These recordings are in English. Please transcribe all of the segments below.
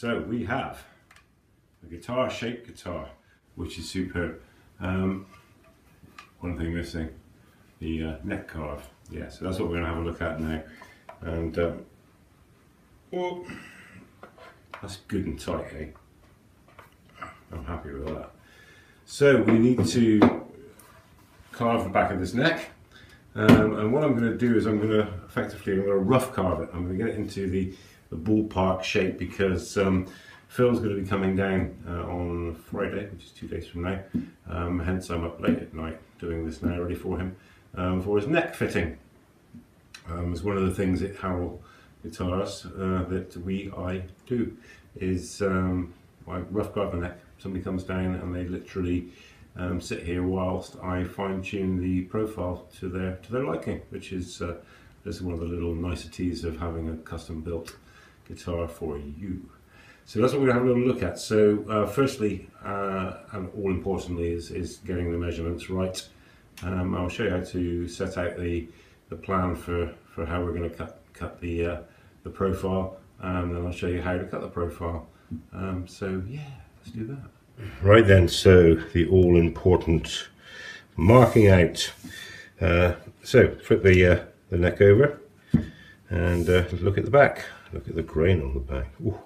So we have a guitar-shaped guitar, which is superb. One thing missing, the neck carve. Yeah, so that's what we're going to have a look at now. And well, that's good and tight, eh? I'm happy with that. So we need to carve the back of this neck. And what I'm going to do is I'm going to rough carve it. I'm going to get it into the ballpark shape because Phil's going to be coming down on Friday, which is 2 days from now. Hence I'm up late at night doing this now, ready for him for his neck fitting. It's one of the things at Harrell Guitars that I do is I rough carve the neck. Somebody comes down and they literally sit here whilst I fine-tune the profile to their liking, which is one of the little niceties of having a custom-built guitar for you. So that's what we're going to have a little look at. So firstly, and all importantly, is getting the measurements right. I'll show you how to set out the plan for how we're going to cut the profile, and then I'll show you how to cut the profile. So yeah, let's do that. Right then, so the all-important marking out. So flip the neck over and look at the back. Look at the grain on the back. Ooh.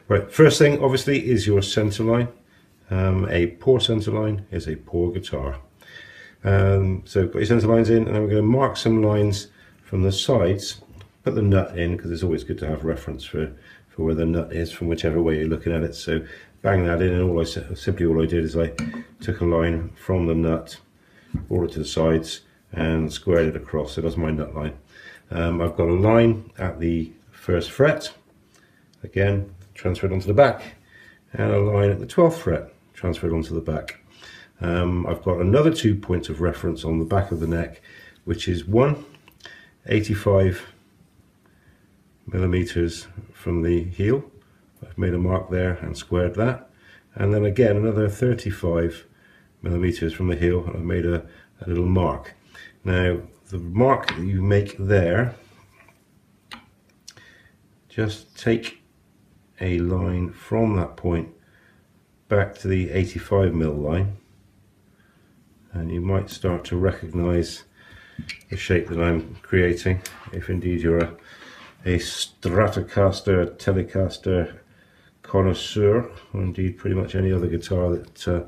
Right, first thing obviously is your center line. A poor center line is a poor guitar. So put your center lines in, and then we're going to mark some lines from the sides. Put the nut in because it's always good to have reference for where the nut is from whichever way you're looking at it. So bang that in, and all I did is I took a line from the nut, brought it to the sides, and squared it across. So that's my nut line. I've got a line at the first fret, again transferred onto the back, and a line at the 12th fret transferred onto the back. I've got another 2 points of reference on the back of the neck, which is 85 millimeters from the heel. I've made a mark there and squared that, and then again another 35 millimeters from the heel, and I've made a little mark. Now the mark that you make there, just take a line from that point back to the 85 mil line, and you might start to recognize the shape that I'm creating, if indeed you're a Stratocaster, telecaster connoisseur, or indeed pretty much any other guitar that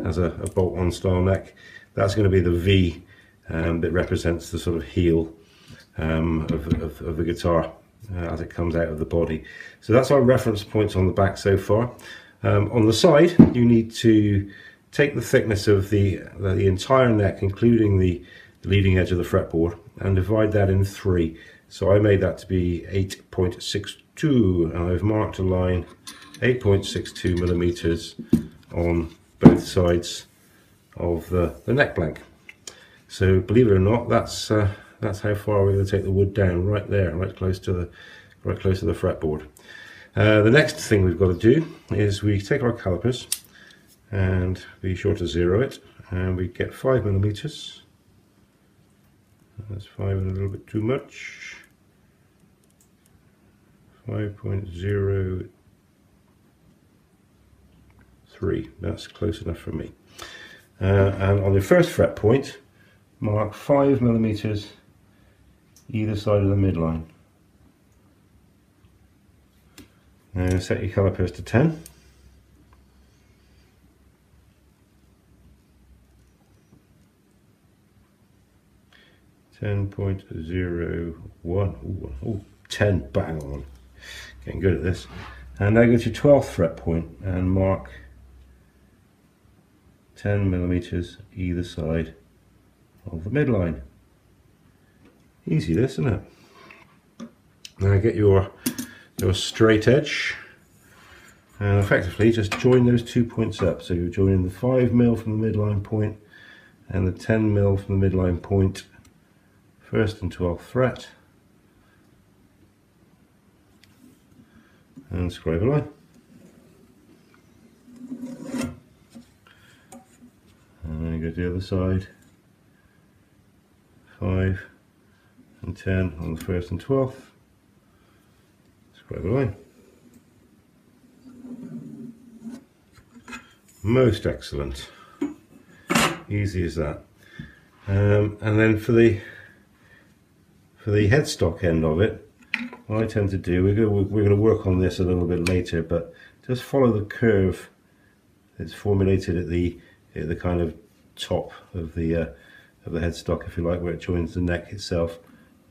has a bolt-on style neck. That's going to be the V that represents the sort of heel of the guitar as it comes out of the body. So that's our reference points on the back so far. On the side, you need to take the thickness of the entire neck, including the leading edge of the fretboard, and divide that in 3. So I made that to be 8.62, and I've marked a line 8.62 millimeters on both sides of the neck blank. So believe it or not, that's how far we're going to take the wood down, right there, right close to the fretboard. The next thing we've got to do is we take our calipers and be sure to zero it, and we get 5 millimeters. That's 5 and a little bit too much. 5.03. That's close enough for me. And on the first fret point, mark 5 millimeters either side of the midline. Now set your calipers to 10. .01. 10, bang on. Getting good at this. And now go to 12th fret point and mark 10 millimeters either side of the midline. Easy this, isn't it? Now get your straight edge and effectively just join those 2 points up. So you're joining the 5 mil from the midline point and the 10 mil from the midline point, 1st and 12th fret, and scribe a line. And then go to the other side, 5 and 10 on the 1st and 12th, scribe a line. Most excellent. Easy as that. And then for the headstock end of it, what I tend to do, we're going to work on this a little bit later, but just follow the curve that's formulated at the kind of top of the headstock, if you like, where it joins the neck itself,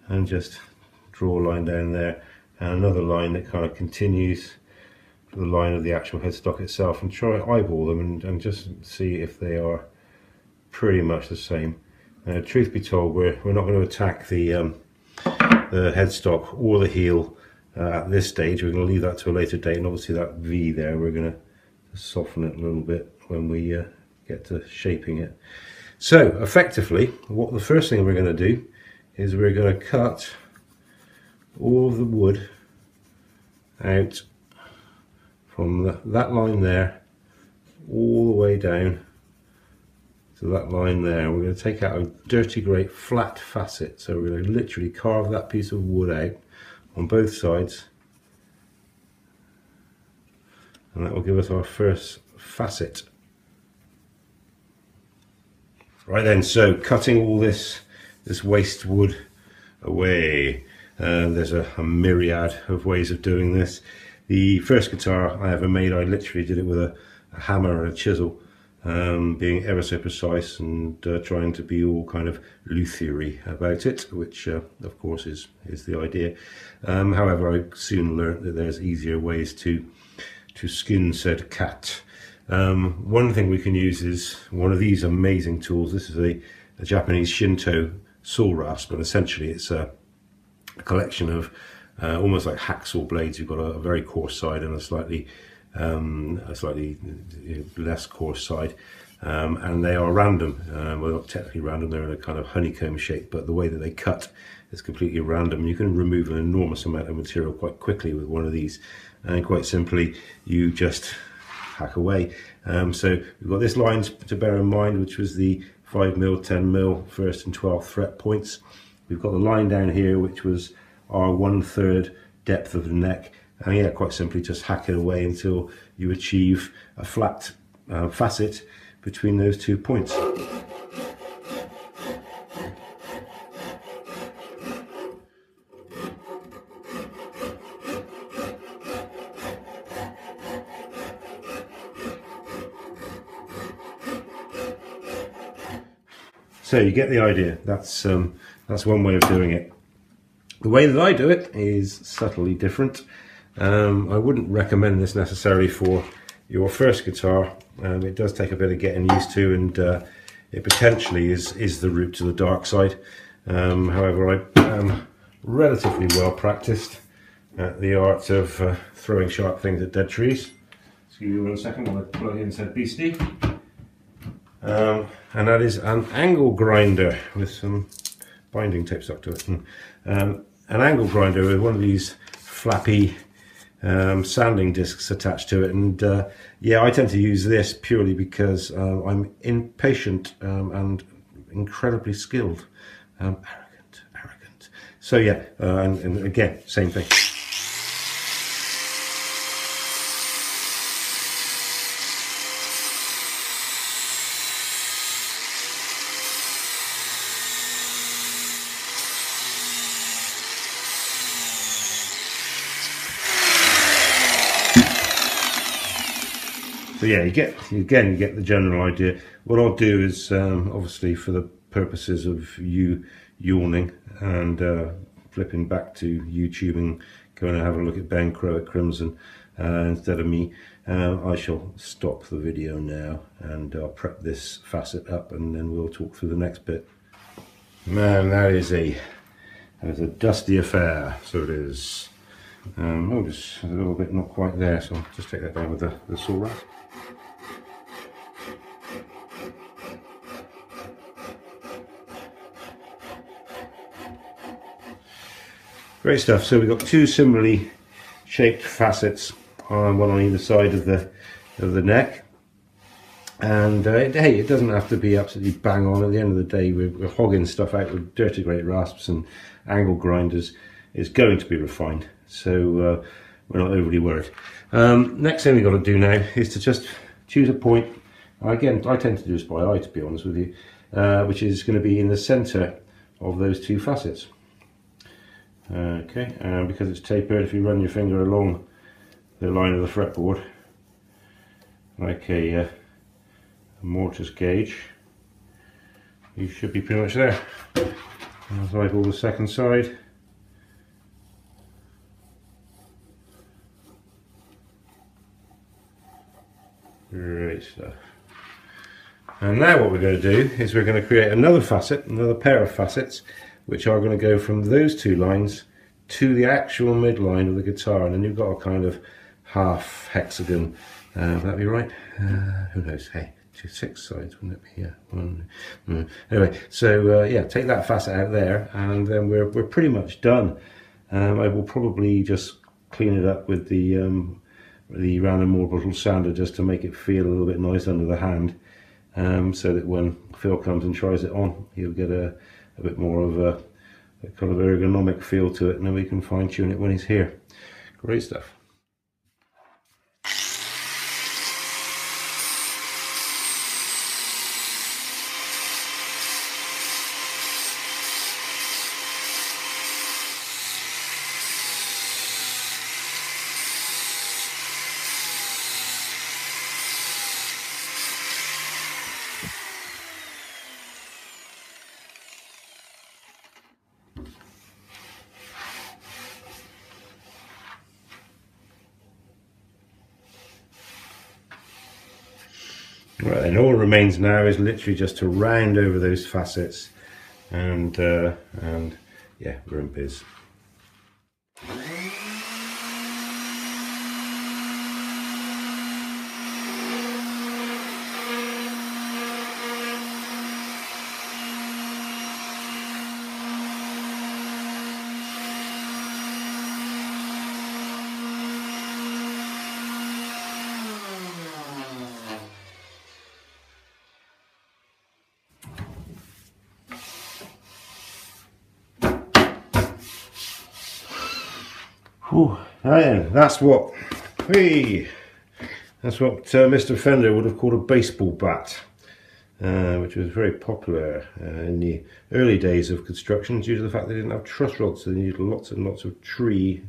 and just draw a line down there, and another line that kind of continues to the line of the actual headstock itself, and try and eyeball them and just see if they are pretty much the same. Truth be told, we're not going to attack the headstock or the heel at this stage. We're going to leave that to a later date, and obviously that V there, we're going to soften it a little bit when we get to shaping it. So effectively, what the first thing we're going to do is we're going to cut all of the wood out from that line there all the way down to that line there. We're going to take out a dirty grey flat facet, so we're going to literally carve that piece of wood out on both sides, and that will give us our first facet. Right then, so cutting all this waste wood away. There's a myriad of ways of doing this. The first guitar I ever made, I literally did it with a hammer and a chisel, being ever so precise and trying to be all kind of luthiery about it, which of course is the idea. However, I soon learnt that there's easier ways to skin said cat. One thing we can use is one of these amazing tools. This is a Japanese Shinto saw rasp, and essentially it's a collection of almost like hacksaw blades. You've got a very coarse side and a slightly less coarse side, and they are random. Well, not technically random, they're in a kind of honeycomb shape, but the way that they cut is completely random. You can remove an enormous amount of material quite quickly with one of these, and quite simply you just hack away. So we've got this line to bear in mind, which was the 5mm, 10mm, 1st and 12th fret points. We've got the line down here, which was our 1/3 depth of the neck, and yeah, quite simply just hack it away until you achieve a flat facet between those 2 points. So you get the idea. That's one way of doing it. The way that I do it is subtly different. I wouldn't recommend this necessarily for your first guitar. It does take a bit of getting used to, and it potentially is the route to the dark side. However, I am relatively well practiced at the art of throwing sharp things at dead trees. Excuse me 1 second while I plug in said beastie. And that is an angle grinder with some binding tape stuck to it. An angle grinder with one of these flappy sanding discs attached to it, and yeah, I tend to use this purely because I'm impatient and incredibly skilled. Arrogant. So yeah, and again, same thing. So yeah, you get the general idea. What I'll do is, obviously for the purposes of you yawning and flipping back to YouTube and going to have a look at Ben Crow at Crimson instead of me, I shall stop the video now and I'll prep this facet up, and then we'll talk through the next bit. Man, that is a dusty affair. So it is. Oh, just a little bit not quite there, so I'll just take that down with the saw rasp. Great stuff. So we've got 2 similarly shaped facets, one on either side of the neck, and hey, it doesn't have to be absolutely bang on. At the end of the day, we're hogging stuff out with dirty great rasps and angle grinders. It's going to be refined, so we're not overly worried. Next thing we've got to do now is to just choose a point Again, I tend to do this by eye, to be honest with you, which is going to be in the centre of those two facets. Okay, and because it's tapered, if you run your finger along the line of the fretboard, like a mortise gauge, you should be pretty much there. And I'll eyeball the second side. Great stuff. And now what we're going to do is we're going to create another facet, another pair of facets, which are going to go from those two lines to the actual midline of the guitar, and then you've got a kind of half hexagon. Would that be right? Who knows? Hey, 6 sides, wouldn't it be? Yeah. Anyway, so yeah, take that facet out there, and then we're pretty much done. I will probably just clean it up with the random orbital sander just to make it feel a little bit nice under the hand, so that when Phil comes and tries it on, he'll get a bit more of a kind of ergonomic feel to it, and then we can fine tune it when he's here. Great stuff. Right, and all remains now is literally just to round over those facets, and yeah, we're in biz. Whew, that's what Mr. Fender would have called a baseball bat, which was very popular in the early days of construction due to the fact they didn't have truss rods, so they needed lots and lots of tree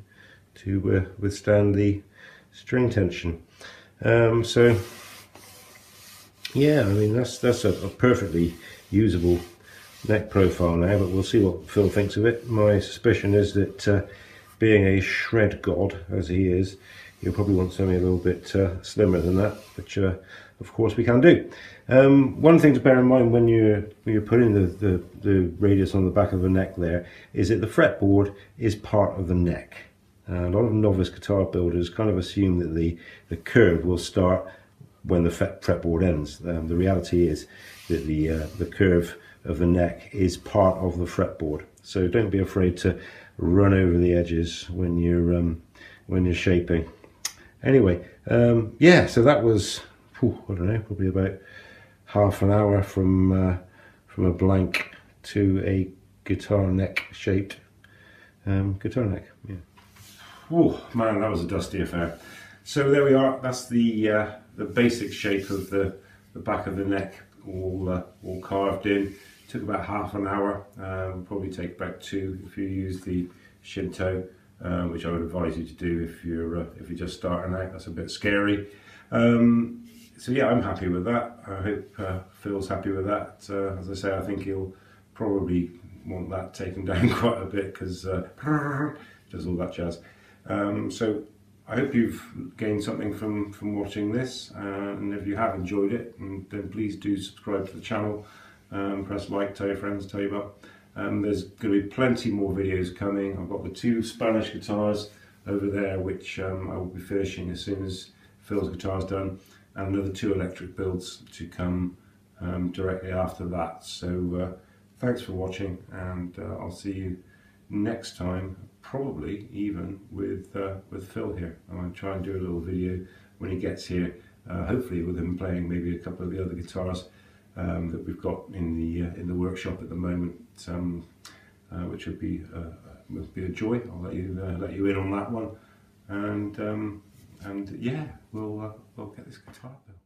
to withstand the string tension. So yeah, I mean that's a perfectly usable neck profile now, but we'll see what Phil thinks of it. My suspicion is that being a shred god as he is, you'll probably want something a little bit slimmer than that, which of course we can do. One thing to bear in mind when you're putting the radius on the back of the neck there is that the fretboard is part of the neck. A lot of novice guitar builders kind of assume that the curve will start when the fretboard ends. The reality is that the curve of the neck is part of the fretboard, so don't be afraid to run over the edges when you're shaping. Anyway, yeah, so that was, I don't know, probably about half an hour from a blank to a guitar neck shaped guitar neck. Yeah. Oh man, that was a dusty affair. So there we are. That's the basic shape of the back of the neck, all carved in. Took about half an hour. Probably take about 2 if you use the Shinto, which I would advise you to do if you're just starting out. That's a bit scary. So yeah, I'm happy with that. I hope Phil's happy with that. As I say, I think he'll probably want that taken down quite a bit because does all that jazz. So I hope you've gained something from watching this, and if you have enjoyed it, then please do subscribe to the channel. Press like, tell your friends, tell your bub. There's going to be plenty more videos coming. I've got the 2 Spanish guitars over there, which I will be finishing as soon as Phil's guitar's done, and another 2 electric builds to come directly after that. So thanks for watching, and I'll see you next time, probably even with Phil here. I'm going to try and do a little video when he gets here, hopefully with him playing maybe a couple of the other guitars that we've got in the workshop at the moment, which would be a joy. I'll let you in on that one, and yeah, we'll get this guitar built.